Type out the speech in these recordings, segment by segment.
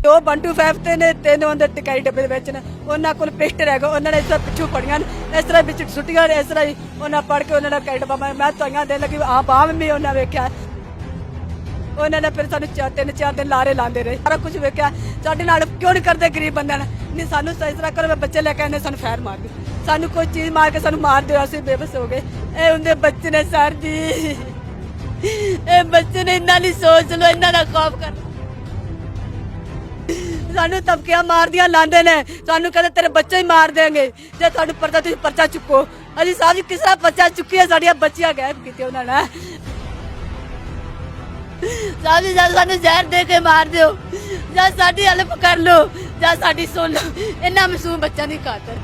दो 125 ਤੇ ਨੇ ਤਿੰਨ ਉਹਦੇ ਟਿਕਾਈ ਡੱਬੇ ਦੇ ਵਿੱਚ ਨੇ ਉਹਨਾਂ ਕੋਲ ਪਿਸਟਲ ਹੈਗਾ ਉਹਨਾਂ ਨੇ ਇਸ ਤਰ੍ਹਾਂ ਪਿੱਛੋਂ ਫੜੀਆਂ ਇਸ ਤਰ੍ਹਾਂ ਵਿੱਚ ਸੁੱਟੀਆਂ ਇਸ ਤਰ੍ਹਾਂ ਹੀ ਉਹਨਾਂ ਪੜ ਕੇ ਉਹਨਾਂ ਦਾ ਟਿਕਾਈ ਡੱਬਾ ਮੈਂ ਤਾਈਆਂ ਦੇ ਲੱਗੀ ਆ ਬਾਹਮ ਵੀ ਉਹਨਾਂ ਵੇਖਿਆ ਉਹਨਾਂ ਨੇ ਫਿਰ ਸਾਨੂੰ ਤਿੰਨ ਚਾਰ ਦਿਨ ਲਾਰੇ ਲਾਉਂਦੇ ਰਹੇ ਸਾਰਾ ਕੁਝ ਵੇਖਿਆ ਸਾਡੇ ਨਾਲ ਕਿਉਂ ਨਹੀਂ ਕਰਦੇ ਗਰੀਬ ਬੰਦਿਆਂ ਨਾਲ ਨਹੀਂ ਸਾਨੂੰ ਇਸ ਤਰ੍ਹਾਂ ਕਰੋ ਬੱਚੇ ਲੈ ਕੇ ਆਉਂਦੇ ਸਾਨੂੰ ਫੈਰ ਮਾਰ ਦਿਓ ਸਾਨੂੰ ਕੋਈ ਚੀਜ਼ ਮਾਰ ਕੇ ਸਾਨੂੰ ਮਾਰ ਦਿਓ ਅਸੀਂ ਬੇਬਸ ਹੋ ਗਏ ਇਹ ਹੁੰਦੇ ਬੱਚੇ ਨੇ ਸਰ ਜੀ ਇਹ ਬੱਚੇ ਨੇ ਇੰਨਾ ਨਹੀਂ ਸੋਚ ਲੋ ਇੰਨਾ ਦਾ ਖੌਫ ਕਰ ਸਾਨੂੰ ਧਮਕੀਆਂ ਮਾਰਦੀਆਂ ਲਾਉਂਦੇ ਨੇ ਸਾਨੂੰ ਕਹਿੰਦੇ ਤੇਰੇ ਬੱਚੇ ਹੀ ਮਾਰ ਦੇਣਗੇ ਜੇ ਤੁਹਾਨੂੰ ਪਰਚਾ ਤੁਸੀਂ ਪਰਚਾ ਚੁੱਕੋ ਅਸੀਂ ਸਾਹਿਬ ਜੀ ਕਿਸ ਤਰ੍ਹਾਂ ਪਰਚਾ ਚੁੱਕੀ ਹੈ ਸਾਡੀਆਂ ਬੱਚੀਆਂ ਗਾਇਬ ਕੀਤੀਆਂ ਉਹਨਾਂ ਨੇ ਸਾਹਿਬ ਜੀ ਜਦ ਸਾਨੂੰ ਜ਼ਹਿਰ ਦੇ ਕੇ ਮਾਰ ਦਿਓ ਜਾਂ ਸਾਡੀ ਹੈਲਪ ਕਰ ਲਓ ਜਾਂ ਸਾਡੀ ਸੁਣ ਲਓ ਇਹਨਾਂ ਮਾਸੂਮ ਬੱਚਿਆਂ ਦੀ ਖਾਤਰ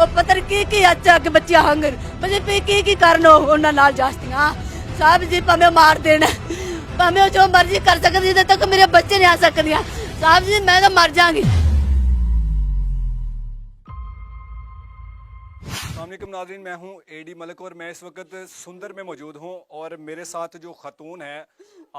ਉਹ ਪਤਾ ਕੀ ਅੱਛਾ ਕਿ ਬੱਚੀਆਂ ਹੰਗਰ ਬੱਚੇ ਕੀ ਕਰਨ ਉਹਨਾਂ ਨਾਲ ਜਾਸਤੀਆਂ ਸਾਹਿਬ ਜੀ ਭਾਵੇਂ ਮਾਰ ਦੇਣ ਭਾਵੇਂ ਜੋ ਮਰਜ਼ੀ ਕਰ ਸਕਦੀ ਜਦ ਤੱਕ ਮੇਰੇ ਬੱਚੇ ਨਹੀਂ ਆ ਸਕਦੀਆਂ ਸਾਹਿਬ ਜੀ मैं तो मर जाऊंगी। अस्सलामुअलैकुम नाज़रीन, मैं हूं एडी मलिक और मैं इस वक्त सुंदर में मौजूद हूं और मेरे साथ जो ख़तून है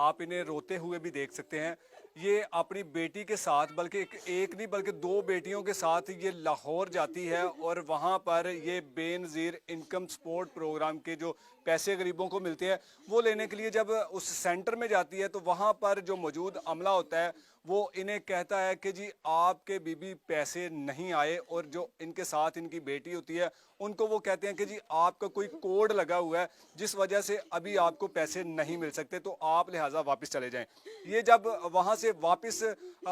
आप इन्हें रोते हुए भी देख सकते हैं। ये अपनी बेटी के साथ बल्कि एक नहीं बल्कि दो बेटियों के साथ ये लाहौर जाती है और वहाँ पर ये बेनज़ीर इनकम सपोर्ट प्रोग्राम के जो पैसे गरीबों को मिलते हैं वो लेने के लिए जब उस सेंटर में जाती है तो वहाँ पर जो मौजूद अमला होता है वो इन्हें कहता है कि जी आपके बीबी पैसे नहीं आए और जो इनके साथ इनकी बेटी होती है उनको वो कहते हैं कि जी आपका कोई कोड लगा हुआ है जिस वजह से अभी आपको पैसे नहीं मिल सकते तो आप लिहाजा वापस चले जाएं। ये जब वहाँ से वापस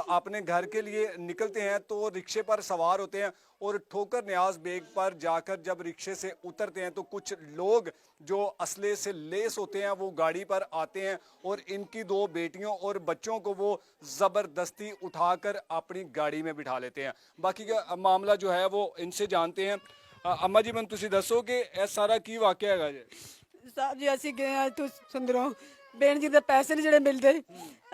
अपने घर के लिए निकलते हैं तो रिक्शे पर सवार होते हैं और ठोकर न्याज बेग पर जाकर जब रिक्शे से उतरते हैं तो कुछ लोग जो असले से लेस होते हैं वो गाड़ी पर आते हैं और इनकी दो बेटियों और बच्चों को वो ज़बरदस्ती उठाकर अपनी गाड़ी में बिठा लेते हैं। बाकी का मामला जो है वो इनसे जानते हैं। अम्मा जी मैं तुसी दसो कि यह सारा की वाकया है जी? ਸਾਹਿਬ ਜੀ ਅਸੀਂ ਗਏ ਆ ਤੂੰ ਸੁੰਦਰੋਂ ਬੇਨ ਜੀ ਦੇ ਪੈਸੇ ਨਹੀਂ ਜਿਹੜੇ ਮਿਲਦੇ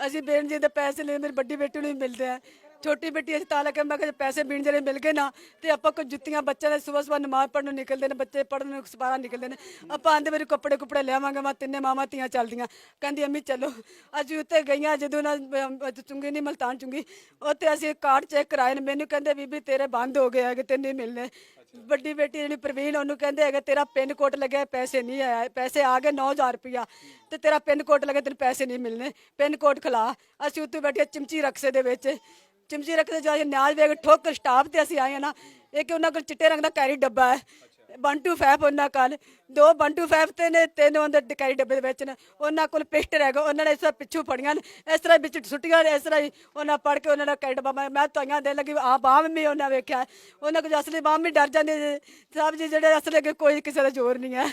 ਅਸੀਂ ਬੇਨ ਜੀ ਦੇ ਪੈਸੇ ਲੈ ਮੇਰੀ ਵੱਡੀ ਬੇਟੀ ਨੂੰ ਵੀ ਮਿਲਦੇ ਆ ਛੋਟੀ ਬੇਟੀ ਅਸੀਂ ਤਾਂ ਲੱਗੇ ਮੈਂ ਕਿਹਾ ਪੈਸੇ ਬੀਣ ਜਿਹੜੇ ਮਿਲ ਗਏ ਨਾ ਤੇ ਆਪਾਂ ਕੋਈ ਜੁੱਤੀਆਂ ਬੱਚਿਆਂ ਦੇ ਸਵੇਰ ਨਮਾਜ਼ ਪੜ੍ਹਨ ਨੂੰ ਨਿਕਲਦੇ ਨੇ ਬੱਚੇ ਪੜ੍ਹਨ ਨੂੰ ਸਪਾਰਾ ਨਿਕਲਦੇ ਨੇ ਆਪਾਂ ਆਂਦੇ ਮੇਰੇ ਕੱਪੜੇ ਲਿਆਵਾਂਗੇ ਮੈਂ ਤਿੰਨੇ ਮਾਵਾਂ ਧੀਆਂ ਚੱਲਦੀਆਂ ਕਹਿੰਦੀ ਅੰਮੀ ਚਲੋ ਅਸੀਂ ਉੱਤੇ ਗਈਆਂ ਜਦੋਂ ਨਾ ਚੁੰਗੀ ਨਹੀਂ ਮਲਤਾਨ ਚੁੰਗੀ ਉੱਥੇ ਅਸੀਂ ਕਾਰਡ ਚੈੱਕ ਕਰਾਏ ਨੇ ਮੈਨੂੰ ਕਹਿੰਦੇ ਬੀਬੀ ਤੇਰੇ ਬੰਦ ਹੋ ਗਏ ਹੈਗੇ ਤੇ ਨਹੀਂ ਮਿਲਨੇ। ਵੱਡੀ ਬੇਟੀ ਜਿਹੜੀ ਪ੍ਰਵੀਨ ਉਹਨੂੰ ਕਹਿੰਦੇ ਹੈਗੇ ਤੇਰਾ ਪਿੰਨ ਕੋਡ ਲੱਗਿਆ ਪੈਸੇ ਨਹੀਂ ਆਇਆ ਪੈਸੇ ਆ ਗਏ 9000 ਰੁਪਇਆ ਤੇ ਤੇਰਾ ਪਿੰਨ ਕੋਡ ਲੱਗਿਆ ਤੈਨੂੰ ਪੈਸੇ ਨਹੀਂ ਮਿਲਨੇ ਪਿੰਨ ਕੋਡ ਖਿਲਾ ਅਸੀਂ ਉੱਤੇ ਬੈਠੇ ਚਮਚੀ ਰਕਸੇ ਦੇ ਵਿੱਚ ਚਮਚੀ ਰੱਖਦੇ ਜਾ ਨਿਆਜ਼ ਵੇਖ ਠੋਕ ਸਟਾਫ ਤੇ ਅਸੀਂ ਆਏ ਆ ਨਾ ਇੱਕ ਉਹਨਾਂ ਕੋਲ ਚਿੱਟੇ ਰੰਗ ਦਾ ਕੈਰੀ ਡੱਬਾ ਹੈ 125 ਉਹਨਾਂ ਕੋਲ ਦੋ 125 ਤੇ ਨੇ ਤਿੰਨ ਉਹਦੇ ਟਿਕਾਈ ਡੱਬੇ ਦੇ ਵਿੱਚ ਨੇ ਉਹਨਾਂ ਕੋਲ ਪਿਸਟਲ ਹੈਗਾ ਉਹਨਾਂ ਨੇ ਇਸ ਤਰ੍ਹਾਂ ਪਿੱਛੋਂ ਫੜੀਆਂ ਇਸ ਤਰ੍ਹਾਂ ਵਿੱਚ ਸੁੱਟੀਆਂ ਇਸ ਤਰ੍ਹਾਂ ਹੀ ਉਹਨਾਂ ਪੜ ਕੇ ਉਹਨਾਂ ਦਾ ਕੈਰੀ ਡੱਬਾ ਮੈਂ ਤਾਈਆਂ ਦੇ ਲੱਗੀ ਆ ਬਾਹਮ ਵੀ ਉਹਨਾਂ ਵੇਖਿਆ ਉਹਨਾਂ ਕੋਲ ਅਸਲੀ ਬਾਹਮ ਵੀ ਡਰ ਜਾਂਦੇ ਸਾਹਿਬ ਜੀ ਜਿਹੜੇ ਅਸਲੇ ਕੇ ਕੋਈ ਕਿਸੇ ਦਾ ਜ਼ੋਰ ਨਹੀਂ ਹੈ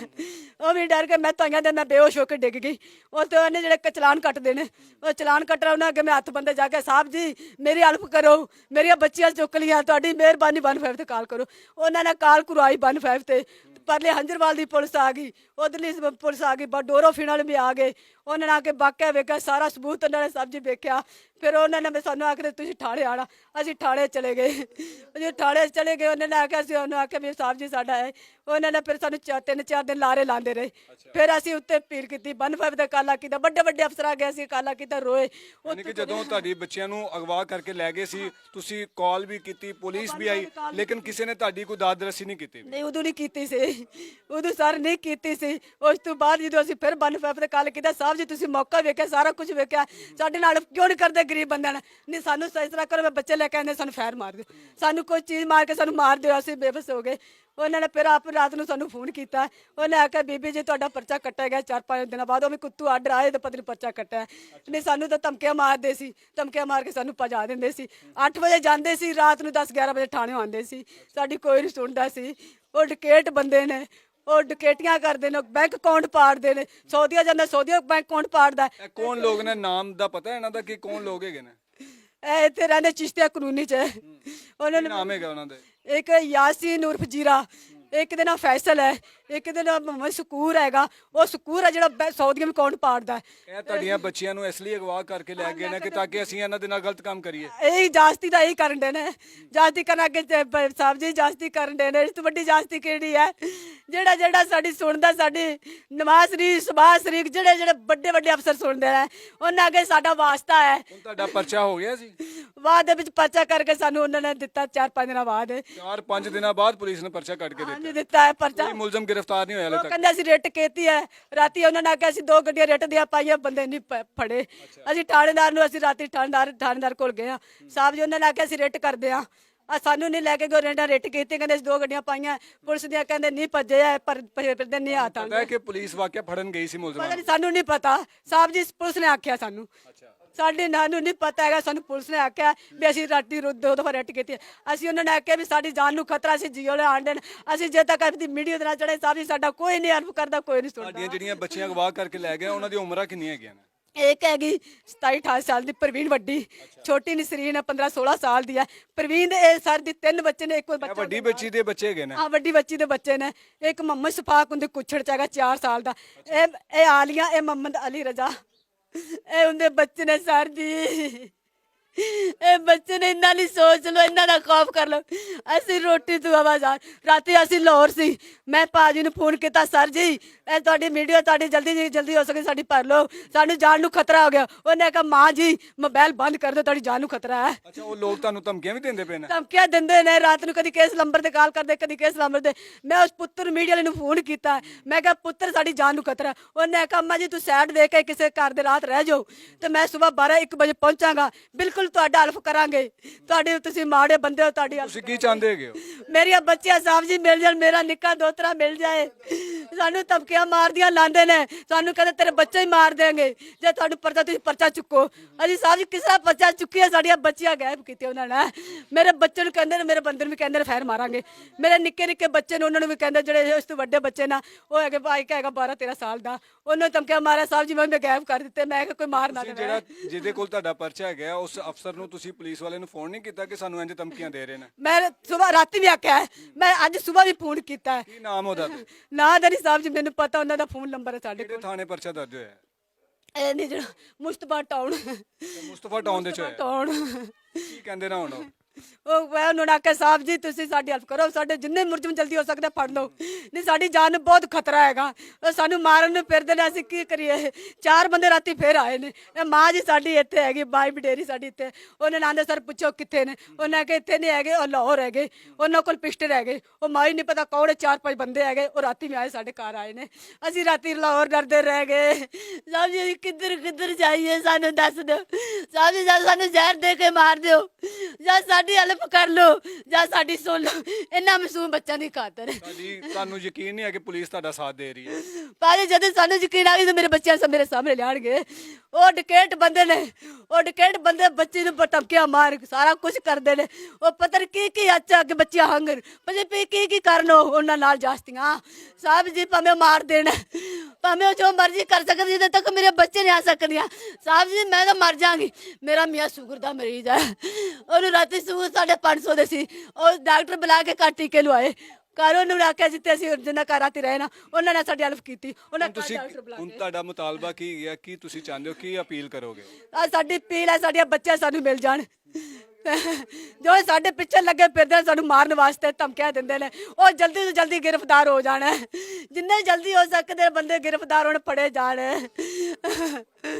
ਉਹ ਵੀ ਡਰ ਕੇ ਮੈਂ ਤਾਈਆਂ ਦੇ ਮੈਂ ਬੇਹੋਸ਼ ਹੋ ਕੇ ਡਿੱਗ ਗਈ ਉਹ ਤੇ ਉਹਨੇ ਜਿਹੜੇ ਚਲਾਨ ਕੱਟਦੇ ਨੇ ਉਹ ਚਲਾਨ ਕੱਟ ਉਹਨਾਂ ਅੱਗੇ ਮੈਂ ਹੱਥ ਬੰਦੇ ਜਾ ਕੇ ਸਾਹਿਬ ਜੀ ਮੇਰੀ ਹੈਲਪ ਕਰੋ ਮੇਰੀਆਂ ਬੱਚੀਆਂ ਚੁੱਕ ਲੀਆਂ ਤੁਹਾਡੀ ਮਿਹਰਬਾਨੀ 125 ਤੇ ਕਾਲ ਕਰੋ ਉਹਨਾਂ ਨੇ ਕਾਲ ਕਰਵਾਈ 125 ਤੇ परले हंजरवाल की पुलिस आ गई उधरली पुलिस आ गई डोरो फिनल भी आ गए उन्होंने आके वाकया वेखा सारा सबूत उन्होंने सब जी वेख्या फिर उन्होंने सानू आखिर तुम ठाणे आना असी ठाणे चले गए जो ठाणे चले गए उन्होंने आख्या आख्या भी साहब जी साडा है उन्होंने फिर सानू 3-4 दिन लारे लाते रहे फिर असी उत्ते अपील की 125 का काला किया बड़े बड़े अफसर आ गए असी काला किया रोए ਜਦੋਂ ਤੁਹਾਡੀ ਬੱਚਿਆਂ ਨੂੰ ਅਗਵਾ ਕਰਕੇ ਲੈ ਗਏ ਸੀ ਤੁਸੀਂ ਕਾਲ ਵੀ ਕੀਤੀ ਪੁਲਿਸ ਵੀ ਆਈ ਲੇਕਿਨ ਕਿਸੇ ਨੇ ਤੁਹਾਡੀ ਕੋਈ ਦਾਦ ਰਸੀ ਨਹੀਂ ਕੀਤੀ? ਨਹੀਂ ਉਦੋਂ ਨਹੀਂ ਕੀਤੀ ਸੀ ਉਦੋਂ ਸਰ ਨਹੀਂ ਕੀਤੀ ਸੀ ਉਸ ਤੋਂ ਬਾਅਦ ਜਦੋਂ ਅਸੀਂ ਫਿਰ 125 ਤੇ ਕਾਲ ਕੀਤਾ ਸਾਹਿਬ ਜੀ ਤੁਸੀਂ ਮੌਕਾ ਵੇਖਿਆ ਸਾਰਾ ਕੁਝ ਵੇਖਿਆ ਸਾਡੇ ਨਾਲ ਕਿਉਂ ਨਹੀਂ ਕਰਦੇ ਗਰੀਬ ਬੰਦਿਆਂ ਨਾਲ ਨਹੀਂ ਸਾਨੂੰ ਇਸ ਤਰ੍ਹਾਂ ਕਰੋ ਬੱਚੇ ਲੈ ਕੇ ਆਉਂਦੇ ਸਾਨੂੰ ਫੈਰ ਮਾਰ ਦਿਓ ਸਾਨੂੰ ਕੋਈ ਚੀਜ਼ ਮਾਰ ਕੇ ਸਾਨੂੰ ਮਾਰ ਦਿਓ ਅਸੀਂ ਬੇਬਸ ਹੋ ਗਏ। ਉਹਨਾਂ ਨੇ ਫਿਰ ਆਪ ਰਾਤ ਨੂੰ ਸਾਨੂੰ ਫੋਨ ਕੀਤਾ ਉਹਨੇ ਆਖਿਆ ਬੀਬੀ ਜੀ ਤੁਹਾਡਾ ਪਰਚਾ ਕੱਟਿਆ ਗਿਆ 4-5 ਦਿਨਾਂ ਬਾਅਦ ਉਹ ਵੀ ਕੁੱਤੂ ਆਰਡਰ ਆਏ ਤੇ ਪਤਾ ਨਹੀਂ ਪਰਚਾ ਕੱਟਿਆ ਨਹੀਂ ਸਾਨੂੰ ਤਾਂ ਧਮਕੀਆਂ ਮਾਰਦੇ ਸੀ ਧਮਕੀਆਂ ਮਾਰ ਕੇ ਸਾਨੂੰ ਭਜਾ ਦਿੰਦੇ ਸੀ 8 ਵਜੇ ਜਾਂਦੇ ਸੀ ਰਾਤ ਨੂੰ 10-11 ਵਜੇ ਥਾਣੇ ਆਉਂਦੇ ਸੀ ਸਾਡੀ ਕੋਈ ਨਹੀਂ ਸੁਣਦਾ ਸੀ ਉਹ ਡਕੈਟ ਬੰਦੇ ਨੇ ਉਹ ਡਕੈਟੀਆਂ ਕਰਦੇ ਨੇ ਬੈਂਕ ਅਕਾਊਂਟ ਪਾੜਦੇ ਨੇ ਸੌਦੀਆ ਜਾਂਦਾ ਸੌਦੀਆ ਬੈਂਕ ਅਕਾਊਂਟ ਪਾੜਦਾ। ਕੌਣ ਲੋਕ ਨੇ ਨਾਮ ਦਾ ਪਤਾ ਇਹਨਾਂ ਦਾ ਕਿ ਕੌਣ ਲੋਕ ਹੈਗੇ ਨੇ? ਇਹ ਇੱਥੇ ਰਹਿੰਦੇ ਚਿਸ਼ਤੀਆ ਕਾਨੂੰਨੀ ਚ ਉਹਨਾਂ ਨੇ ਨਾਮ ਹੈਗਾ ਉਹਨਾਂ ਦਾ? ਇੱਕ ਯਾਸੀਨ ਉਰਫ ਜੀਰਾ ਇੱਕ ਦੇ ਨਾਮ ਫੈਸਲ ਹੈ ਇੱਕ ਦੇ ਨਾਮ ਮੁਹੰਮਦ ਸਕੂਰ ਹੈਗਾ ਉਹ ਸਕੂਰ ਹੈ ਜਿਹੜਾ ਸੌਦੀਆ ਅਕਾਊਂਟ ਪਾੜਦਾ। ਇਹ ਤੁਹਾਡੀਆਂ ਬੱਚੀਆਂ ਨੂੰ ਇਸ ਲਈ ਅਗਵਾ ਕਰਕੇ ਲੈ ਗਏ ਨੇ ਕਿ ਤਾਂ ਕਿ ਅਸੀਂ ਇਹਨਾਂ ਦੇ ਨਾਲ ਗਲਤ ਕੰਮ ਕਰੀਏ? ਇਹ ਜਾਸਤੀ ਦਾ ਇਹੀ ਕਰਨ ਦੇ ਨੇ ਜਾਸਤੀ ਕਰਨ ਅੱਗੇ ਸਾਹਿਬ ਜੀ ਜਾਸਤੀ ਕਰਨ ਦੇ ਨੇ ਇਸ ਤੋਂ ਵੱਡੀ ਜਾਸਤੀ ਕਿਹੜੀ ਹੈ ਜਿਹੜਾ ਜਿਹੜਾ ਸਾਡੀ ਸੁਣਦਾ, ਸਾਡੀ ਨਵਾਜ਼ ਸ਼ਰੀਫ, ਸ਼ਬਾਜ਼ ਸ਼ਰੀਫ, ਜਿਹੜੇ ਜਿਹੜੇ ਵੱਡੇ ਵੱਡੇ ਅਫਸਰ ਸੁਣਦੇ ਨੇ, ਉਹਨਾਂ ਅੱਗੇ ਸਾਡਾ ਵਾਸਤਾ ਹੈ। ਹੁਣ ਤੁਹਾਡਾ ਪਰਚਾ ਹੋ ਗਿਆ ਸੀ? ਬਾਅਦ ਦੇ ਵਿੱਚ ਪਰਚਾ ਕਰਕੇ ਸਾਨੂੰ ਉਹਨਾਂ ਨੇ ਦਿੱਤਾ 4-5 ਦਿਨਾਂ ਬਾਅਦ। 4-5 ਦਿਨਾਂ ਬਾਅਦ ਪੁਲਿਸ ਨੇ ਪਰਚਾ ਕੱਢ ਕੇ ਹਾਂਜੀ ਦਿੱਤਾ। ਦਿੱਤਾ ਹੈ ਪਰਚਾ। ਕੋਈ ਮੁਲਜ਼ਮ ਗ੍ਰਿਫਤਾਰ ਨਹੀਂ ਹੋਇਆ ਉਹ ਹਾਲੇ ਤੱਕ? ਕਹਿੰਦੇ ਅਸੀਂ ਰਿਟ ਕੀਤੀ ਹੈ। ਰਾਤੀ ਉਹਨਾਂ ਨੇ ਆਖਿਆ ਅਸੀਂ 2 ਗੱਡੀਆਂ ਰਿਟ ਦੀਆਂ ਪਾਈਆਂ, ਬੰਦੇ ਨਹੀਂ ਫੜੇ। ਅਸੀਂ ਥਾਣੇਦਾਰ ਨੂੰ, ਅਸੀਂ ਰਾਤੀ ਥਾਣੇਦਾਰ ਕੋਲ ਗਏ ਆ, ਸਾਹਿਬ ਜੀ ਉਹਨਾਂ ਨੇ ਆਖਿਆ ਅਸੀਂ ਰਿਟ ਕਰਦੇ ਆ। ਸਾਨੂੰ ਨਹੀਂ ਲੈ ਕੇ ਗਏ, ਰਿਟ ਕੀਤੀ, ਕਹਿੰਦੇ ਅਸੀਂ 2 ਗੱਡੀਆਂ ਪਾਈਆਂ, ਪੁਲਿਸ ਦੀਆਂ ਕਹਿੰਦੇ ਨਹੀਂ ਭੱਜੇ ਆ, ਪਰ ਫਿਰਦੇ ਨਹੀਂ ਆਤਾ। ਪਤਾ ਹੈ ਕਿ ਪੁਲਿਸ ਵਾਕਿਆ ਫੜਨ ਗਈ ਸੀ ਮੁਲਜ਼ਮਾਂ ਪਤਾ ਨੂੰ? ਨਹੀਂ, ਸਾਨੂੰ ਨਹੀਂ ਪਤਾ ਸਾਹਿਬ ਜੀ, ਪੁਲਿਸ ਨੇ ਆਖਿਆ ਸਾਨੂੰ। ਸਾਡੇ ਸਾਨੂੰ ਨਹੀਂ ਪਤਾ ਹੈਗਾ, ਸਾਨੂੰ ਪੁਲਿਸ ਨੇ ਆਖਿਆ ਵੀ ਅਸੀਂ ਰਾਤੀ 2 ਦਫਾ ਰਿਟ ਕੀਤੀ। ਅਸੀਂ ਉਹਨਾਂ ਨੇ ਆਖਿਆ ਵੀ ਸਾਡੀ ਜਾਨ ਨੂੰ ਖਤਰਾ, ਅਸੀਂ ਜੀਓ ਲੈ ਆਂਦੇ। ਅਸੀਂ ਜੇ ਤੱਕ ਆਪਣੀ ਮੀਡੀਆ ਦੇ ਨਾਲ ਚੜੇ, ਸਾਹਿਬ ਜੀ ਸਾਡਾ ਕੋਈ ਨਹੀਂ ਹੈਲਪ ਕਰਦਾ, ਕੋਈ ਨਹੀਂ ਸੁਣਦਾ। ਤੁਹਾਡੀਆਂ ਜਿਹੜੀਆਂ ਬੱਚੀਆਂ ਅਗਵਾ ਕਰਕੇ ਲੈ ਗਏ ਉਹਨਾਂ ਦੀ ਉਮਰਾਂ ਕਿੰਨੀਆਂ ਹੈਗੀਆਂ ਨੇ? ਇੱਕ ਹੈਗੀ 27-28 ਸਾਲ ਦੀ ਪ੍ਰਵੀਨ, ਵੱਡੀ। ਛੋਟੀ ਨਸਰੀਨ 15-16 ਸਾਲ ਦੀ ਹੈ। ਪ੍ਰਵੀਨ ਦੇ ਇਹ ਸਰ ਦੀ 3 ਬੱਚੇ ਨੇ, ਇੱਕ ਇਹ ਬੱਚਾ ਵੱਡੀ ਬੱਚੀ ਦੇ ਬੱਚੇ ਹੈਗੇ ਨੇ? ਹਾਂ, ਵੱਡੀ ਬੱਚੀ ਦੇ ਬੱਚੇ ਨੇ। ਇੱਕ ਮੁਹੰਮਦ ਸਫਾਕ ਉਹਦੇ ਕੁੱਛੜ ਚ ਹੈਗਾ 4 ਸਾਲ ਦਾ। ਇਹ ਆਲੀਆ, ਇਹ ਮੁਹੰਮਦ ਅਲੀ ਰਜ਼ਾ, ਇਹ ਉਹਦੇ ਬੱਚੇ ਨੇ ਸਰ ਜੀ। ਇਹ ਬੱਚੇ ਨੇ, ਇੰਨਾ ਨਹੀਂ ਸੋਚ ਲਓ, ਇੰਨਾ ਦਾ ਖੌਫ ਕਰ ਲਓ। ਅਸੀਂ ਰੋਟੀ ਤੋਂ ਆਵਾਜ਼ਾਰ, ਰਾਤੀ ਅਸੀਂ ਲਾਹੌਰ ਸੀ, ਮੈਂ ਭਾਜੀ ਨੂੰ ਫੋਨ ਕੀਤਾ, ਸਰ ਜੀ ਇਹ ਤੁਹਾਡੀ ਮੀਡੀਆ, ਤੁਹਾਡੀ ਜਲਦੀ ਹੋ ਸਕੇ ਸਾਡੀ ਭਰ ਲਓ, ਸਾਨੂੰ ਜਾਨ ਨੂੰ ਖਤਰਾ ਹੋ ਗਿਆ। ਉਹਨੇ ਕਿਹਾ ਮਾਂ ਜੀ ਮੋਬਾਈਲ ਬੰਦ ਕਰ ਦਿਓ, ਤੁਹਾਡੀ ਜਾਨ ਨੂੰ ਖਤਰਾ ਹੈ। ਅੱਛਾ, ਉਹ ਲੋਕ ਤੁਹਾਨੂੰ ਧਮਕੀਆਂ ਵੀ ਦਿੰਦੇ ਪਏ ਨੇ? ਧਮਕੀਆਂ ਦਿੰਦੇ ਨੇ, ਰਾਤ ਨੂੰ ਕਦੀ ਕਿਸ ਨੰਬਰ ਤੇ ਕਾਲ ਕਰਦੇ, ਕਦੀ ਕਿਸ ਨੰਬਰ ਤੇ। ਮੈਂ ਉਸ ਪੁੱਤਰ ਮੀਡੀਆ ਵਾਲੇ ਨੂੰ ਫੋਨ ਕੀਤਾ, ਮੈਂ ਕਿਹਾ ਪੁੱਤਰ ਸਾਡੀ ਜਾਨ ਨੂੰ ਖਤਰਾ। ਉਹਨੇ ਕਿਹਾ ਅੰਮਾ ਜੀ ਤੂੰ ਸਾਈਡ ਦੇ ਕੇ ਕਿਸੇ ਘਰ ਦੇ ਰਾਤ ਰਹਿ ਜਾਓ, ਤੇ ਮੈਂ ਸਵੇਰ 12-1 ਵਜੇ ਪਹੁੰਚਾਂਗਾ, ਬਿਲਕੁਲ ਤੁਹਾਡਾ ਹੈਲਪ ਕਰਾਂਗੇ। ਤੁਹਾਡੇ ਤੁਸੀਂ ਮਾੜੇ ਬੰਦੇ ਹੋ, ਤੁਹਾਡੀ ਤੁਸੀਂ ਕੀ ਚਾਹੁੰਦੇ ਹੈਗੇ ਹੋ? ਮੇਰੀਆਂ ਬੱਚੀਆਂ ਸਾਹਿਬ ਜੀ ਮਿਲ ਜਾਣ, ਮੇਰਾ ਨਿੱਕਾ ਦੋਤਰਾ ਮਿਲ ਜਾਏ। ਸਾਨੂੰ ਧਮਕੀਆਂ ਮਾਰਦੀਆਂ ਲਾਉਂਦੇ ਨੇ, ਸਾਨੂੰ ਕਹਿੰਦੇ ਤੇਰੇ ਬੱਚੇ ਹੀ ਮਾਰ ਦੇਣਗੇ ਜੇ ਤੁਹਾਨੂੰ ਪਰਚਾ, ਤੁਸੀਂ ਪਰਚਾ ਚੁੱਕੋ। ਅਸੀਂ ਸਾਹਿਬ ਜੀ ਕਿਸ ਤਰ੍ਹਾਂ ਪਰਚਾ ਚੁੱਕੀਆ? ਸਾਡੀਆਂ ਬੱਚੀਆਂ ਗਾਇਬ ਕੀਤੀਆਂ ਉਹਨਾਂ ਨੇ। ਮੇਰੇ ਬੱਚੇ ਨੂੰ ਕਹਿੰਦੇ ਨੇ, ਮੇਰੇ ਬੰਦੇ ਨੂੰ ਵੀ ਕਹਿੰਦੇ ਨੇ ਫੈਰ ਮਾਰਾਂਗੇ। ਮੇਰੇ ਨਿੱਕੇ ਨਿੱਕੇ ਬੱਚੇ ਨੇ, ਉਹਨਾਂ ਨੂੰ ਵੀ ਕਹਿੰਦੇ, ਜਿਹੜੇ ਉਸ ਤੋਂ ਵੱਡੇ ਬੱਚੇ ਨਾ, ਉਹ ਹੈਗੇ ਭਾਈ ਹੈਗਾ 12-13 ਸਾਲ ਦਾ, ਉਹਨੂੰ ਧਮਕੀਆਂ ਮਾਰਿਆ ਸਾਹਿਬ ਜੀ, ਮੈਂ ਗਾਇਬ ਕਰ ਦਿੱਤੇ। ਮੈਂ ਕਿਹਾ ਕੋਈ ਮਾਰ ਨਾ ਦੇਵੇ। ਜਿਹੜਾ ਜਿਹਦੇ ਕੋਲ ਤੁਹਾਡਾ ਪਰਚਾ ਹੈਗਾ, ਉਸ ਅਫਸਰ ਨੂੰ ਤੁਸੀਂ ਪੁਲਿਸ ਵਾਲੇ ਨੂੰ ਫੋਨ ਨਹੀਂ ਕੀਤਾ ਕਿ ਸਾਨੂੰ ਇੰਜ ਧਮਕੀਆਂ ਦੇ ਰਹੇ ਨੇ? ਮੈਂ ਸਵੇਰ ਰਾਤੀ ਵੀ ਆਖਿਆ ਹੈ, ਮੈਂ ਅੱਜ ਸਵੇਰ ਵੀ ਫੋਨ ਕੀਤਾ ਹੈ। ਕੀ ਨਾਮ ਉਹਦਾ? ਨਾ ਦਾ ਨਹੀਂ ਸਾਹਿਬ ਜੀ, ਮੈਨੂੰ ਪਤਾ ਉਹਨਾਂ ਦਾ ਫੋਨ ਨੰਬਰ ਹੈ ਸਾਡੇ ਕਿਹੜੇ ਕੋਲ। ਥਾਣੇ ਪਰਚਾ ਦਰਜ ਹੋਇਆ? ਇਹ ਨਹੀਂ ਜਿਹੜਾ ਮੁਸਤਫਾ ਟਾਊਨ, ਮੁਸਤਫਾ ਟਾਊਨ ਦੇ ਚ ਹੋਇਆ? ਟਾਊਨ। ਕੀ ਕਹਿੰਦੇ ਨਾ ਹੁਣ ਉਹ? ਉਹ ਮੈਂ ਉਹਨਾਂ ਨੂੰ ਆਖਿਆ ਸਾਹਿਬ ਜੀ ਤੁਸੀਂ ਸਾਡੀ ਹੈਲਪ ਕਰੋ, ਸਾਡੇ ਜਿੰਨੇ ਮੁਲਜ਼ਮ ਜਲਦੀ ਹੋ ਸਕਦਾ ਫੜ ਲਓ, ਨਹੀਂ ਸਾਡੀ ਜਾਨ ਨੂੰ ਬਹੁਤ ਖਤਰਾ ਹੈਗਾ। ਉਹ ਸਾਨੂੰ ਮਾਰਨ ਨੂੰ ਫਿਰਦੇ ਨੇ, ਅਸੀਂ ਕੀ ਕਰੀਏ? 4 ਬੰਦੇ ਰਾਤੀ ਫੇਰ ਆਏ ਨੇ। ਇਹ ਮਾਂ ਜੀ ਸਾਡੀ ਇੱਥੇ ਹੈਗੀ, ਬਾਈ ਬਡੇਰੀ ਸਾਡੀ ਇੱਥੇ। ਉਹਨਾਂ ਨੇ ਆਂਦੇ ਸਰ ਪੁੱਛੋ ਕਿੱਥੇ ਨੇ? ਉਹਨਾਂ ਕਿ ਇੱਥੇ ਨਹੀਂ ਹੈਗੇ, ਉਹ ਲਾਹੌਰ ਹੈਗੇ, ਉਹਨਾਂ ਕੋਲ ਪਿਸਟਲ ਹੈਗੇ। ਉਹ ਮਾਂ ਹੀ ਨਹੀਂ ਪਤਾ ਕੌਣ 4-5 ਬੰਦੇ ਹੈਗੇ, ਉਹ ਰਾਤੀ ਵੀ ਆਏ, ਸਾਡੇ ਘਰ ਆਏ ਨੇ। ਅਸੀਂ ਰਾਤੀ ਲਾਹੌਰ ਡਰਦੇ ਰਹਿ ਗਏ। ਸਾਹਿਬ ਜੀ ਅਸੀਂ ਕਿੱਧਰ ਜਾਈਏ, ਸਾਨੂੰ ਦੱਸ ਦਿਓ ਸਾਹਿਬ ਜੀ, ਜਾਂ ਸਾਨੂੰ ਜ਼ਹਿਰ ਦੇ ਕੇ ਮਾਰ ਦਿਓ, ਜਾਂ ਸਾਡੀ ਹੈਲਪ ਕਰ ਲਓ, ਜਾਂ ਸਾਡੀ ਸੁਣ ਲਓ, ਇਹਨਾਂ ਮਾਸੂਮ ਬੱਚਿਆਂ ਦੀ ਖਾਤਰ। ਤੁਹਾਨੂੰ ਯਕੀਨ ਨਹੀਂ ਹੈ ਕਿ ਪੁਲਿਸ ਤੁਹਾਡਾ ਸਾਥ ਦੇ ਰਹੀ ਹੈ? ਪਰ ਜਦੋਂ ਸਾਨੂੰ ਯਕੀਨ ਆ ਗਿਆ ਤਾਂ ਮੇਰੇ ਬੱਚਿਆਂ ਸਭ ਮੇਰੇ ਸਾਹਮਣੇ ਲਿਆਣਗੇ। ਉਹ ਡਕੈਟ ਬੰਦੇ ਨੇ, ਉਹ ਡਕੈਟ ਬੰਦੇ ਬੱਚੇ ਨੂੰ ਧਮਕੀਆਂ ਮਾਰ ਸਾਰਾ ਕੁਝ ਕਰਦੇ ਨੇ। ਉਹ ਪਤਾ ਨਹੀਂ ਕੀ ਅੱਛਾ ਕਿ ਬੱਚਿਆਂ ਹੰਗਰ ਪਤਾ ਕੀ ਕਰਨ ਉਹਨਾਂ ਨਾਲ ਜਾਸਤੀਆਂ। ਸਾਹਿਬ ਜੀ ਭਾਵੇਂ ਮਾਰ ਦੇਣ, ਭਾਵੇਂ ਉਹ ਜੋ ਮਰਜ਼ੀ ਕਰ ਸਕਦੇ, ਜਦੋਂ ਤੱਕ ਮੇਰੇ ਬੱਚੇ ਨਹੀਂ ਆ ਸਕਦੀਆਂ। ਸਾਹਿਬ ਜੀ ਮੈਂ ਤਾਂ ਮਰ ਜਾਵਾਂਗੀ। ਮੇਰਾ ਮੀਆਂ ਸ਼ੂਗਰ ਦਾ ਮਰੀਜ਼ ਹੈ, ਉਹਨੂੰ ਰਾਤੀ ਸ਼ੂਗਰ 550 ਦੇ ਸੀ। ਉਹ ਡਾਕਟਰ ਬੁਲਾ ਕੇ ਘਰ ਟੀਕੇ ਲਵਾਏ। ਘਰ ਉਹਨੂੰ ਆਖਿਆ ਜਿੱਥੇ ਅਸੀਂ ਜਿੰਨਾ ਘਰ ਰਾਤੀ ਰਹੇ ਨਾ, ਉਹਨਾਂ ਨੇ ਸਾਡੀ ਹੈਲਪ ਕੀਤੀ। ਉਹਨਾਂ ਤੁਸੀਂ ਹੁਣ ਤੁਹਾਡਾ ਮੁਤਾਲਬਾ ਕੀ ਹੈ? ਕੀ ਤੁਸੀਂ ਚਾਹੁੰਦੇ ਹੋ? ਕੀ ਅਪੀਲ ਕਰੋਗੇ? ਸਾਡੀ ਅਪੀਲ ਹੈ, ਸਾਡੀਆਂ ਬੱਚੇ ਸਾਨੂੰ ਮਿਲ ਜਾਣ। ਜੋ ਸਾਡੇ ਪਿੱਛੇ ਲੱਗੇ ਫਿਰਦੇ ਨੇ ਸਾਨੂੰ ਮਾਰਨ ਵਾਸਤੇ, ਧਮਕੀਆਂ ਦਿੰਦੇ ਨੇ, ਉਹ ਜਲਦੀ ਤੋਂ ਜਲਦੀ गिरफ्तार हो जाना है। जिन्ने जल्दी हो सकते बंदे गिरफ्तार होने पड़े जाने।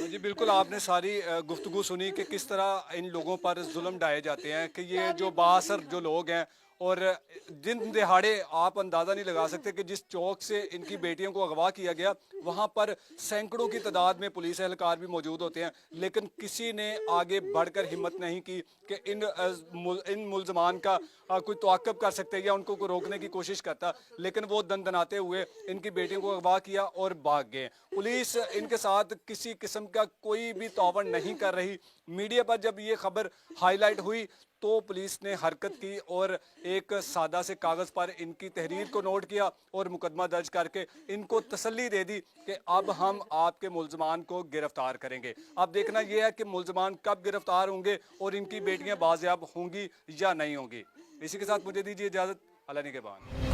जी बिल्कुल, आपने सारी गुफ्तगू सुनी कि किस तरह इन लोगों पर जुल्म ढाए जाते हैं, कि ये जो बासर जो लोग हैं और दिन दिहाड़े आप अंदाज़ा नहीं लगा सकते कि जिस चौक से इनकी बेटियों को अगवा किया गया वहाँ पर सैकड़ों की तादाद में पुलिस एहलकार भी मौजूद होते हैं, लेकिन किसी ने आगे बढ़कर हिम्मत नहीं की कि इन मुलजमान का कोई तवाक्कुफ कर सकते या उनको को रोकने की कोशिश करता, लेकिन वो दनदनाते हुए इनकी बेटियों को अगवा किया और भाग गए। पुलिस इनके साथ किसी किस्म का कोई भी तावन नहीं कर रही। मीडिया पर जब ये खबर हाईलाइट हुई तो पुलिस ने हरकत की और एक सादा से कागज़ पर इनकी तहरीर को नोट किया और मुकदमा दर्ज करके इनको तसल्ली दे दी कि अब हम आपके मुलजमान को गिरफ्तार करेंगे। अब देखना यह है कि मुलजमान कब गिरफ्तार होंगे और इनकी बेटियां बाजियाब होंगी या नहीं होंगी। इसी के साथ मुझे दीजिए इजाज़त। अल्लाह निगहबान।